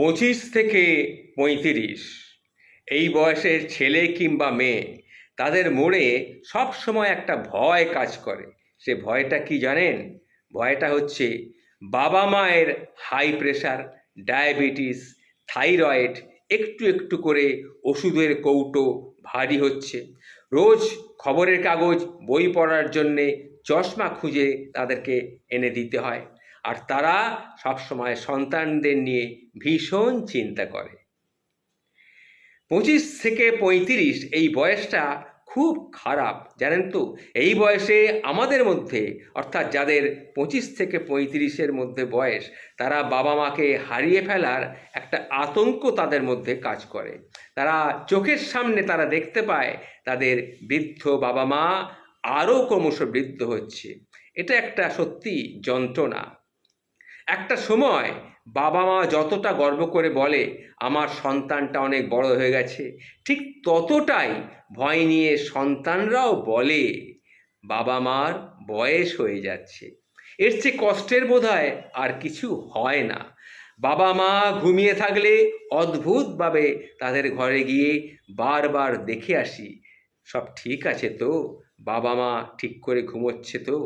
25 থেকে 35 এই বয়সের ছেলে কিংবা মেয়ে তাদের মনে সব সময় একটা ভয় কাজ করে। সে ভয়টা কি জানেন? ভয়টা হচ্ছে বাবা মায়ের হাই প্রেশার, ডায়াবেটিস, থাইরয়েড, একটু একটু করে ওষুধের কৌটো ভারী হচ্ছে। রোজ খবরের কাগজ, বই পড়ার জন্যে চশমা খুঁজে তাদেরকে এনে দিতে হয়। আর তারা সবসময় সন্তানদের নিয়ে ভীষণ চিন্তা করে। 25 থেকে 35 এই বয়সটা খুব খারাপ, জানেন তো? এই বয়সে আমাদের মধ্যে, অর্থাৎ যাদের 25 থেকে 35-এর মধ্যে বয়স, তারা বাবা মাকে হারিয়ে ফেলার একটা আতঙ্ক তাদের মধ্যে কাজ করে। তারা চোখের সামনে তারা দেখতে পায় তাদের বৃদ্ধ বাবা মা আরও ক্রমশ বৃদ্ধ হচ্ছে। এটা একটা সত্যি যন্ত্রণা। একটা সময় বাবা মা যতটা গর্ব করে বলে আমার সন্তানটা অনেক বড় হয়ে গেছে, ঠিক ততটাই ভয় নিয়ে সন্তানরাও বলে বাবা মার বয়স হয়ে যাচ্ছে। এর চেয়ে কষ্টের বোধহয় আর কিছু হয় না। বাবা মা ঘুমিয়ে থাকলে অদ্ভুতভাবে তাদের ঘরে গিয়ে বারবার দেখে আসি, সব ঠিক আছে তো? বাবা মা ঠিক করে ঘুমোচ্ছে তো?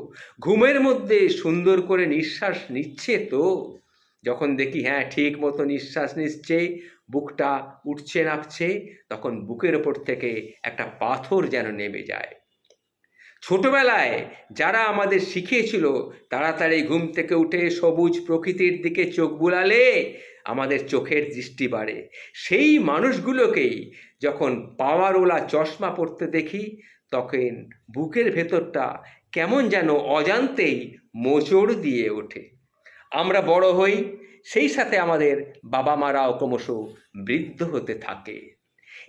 ঘুমের মধ্যে সুন্দর করে নিঃশ্বাস নিচ্ছে তো? যখন দেখি হ্যাঁ ঠিক মতো নিঃশ্বাস নিচ্ছে, বুকটা উঠছে নামছে, তখন বুকের ওপর থেকে একটা পাথর যেন নেমে যায়। ছোটবেলায় যারা আমাদের শিখিয়েছিল তাড়াতাড়ি ঘুম থেকে উঠে সবুজ প্রকৃতির দিকে চোখ বুলালে আমাদের চোখের দৃষ্টি বাড়ে, সেই মানুষগুলোকেই যখন পাওয়ারওয়ালা চশমা পরতে দেখি তখন বুকের ভেতরটা কেমন যেন অজান্তেই মোচড় দিয়ে ওঠে। আমরা বড় হই, সেই সাথে আমাদের বাবা মারাও ক্রমশ বৃদ্ধ হতে থাকে।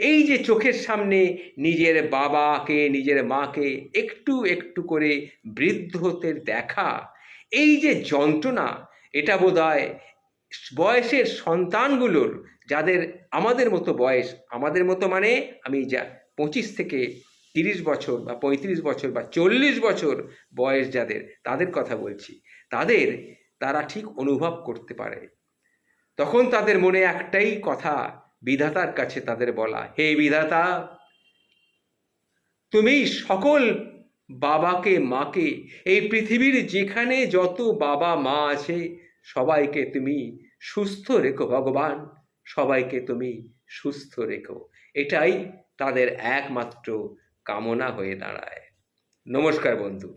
এই যে চোখের সামনে নিজের বাবাকে, নিজের মাকে একটু একটু করে বৃদ্ধ হতে দেখা, এই যে যন্ত্রণা, এটা বোধহয় বয়সের সন্তানগুলোর, যাদের আমাদের মতো বয়স, আমাদের মতো মানে আমি যা 25 থেকে 30 বছর বা 35 বছর বা 40 বছর বয়স যাদের, তাদের কথা বলছি, তারা ঠিক অনুভব করতে পারে। তখন তাদের মনে একটাই কথা বিধাতার কাছে তাদের বলা, হে বিধাতা, তুমি সকল বাবাকে মাকে, এই পৃথিবীর যেখানে যত বাবা মা আছে সবাইকে তুমি সুস্থ রেখো ভগবান, সবাইকে তুমি সুস্থ রেখো। এটাই তাদের একমাত্র কামনা হয়ে দাঁড়ায়। নমস্কার বন্ধু।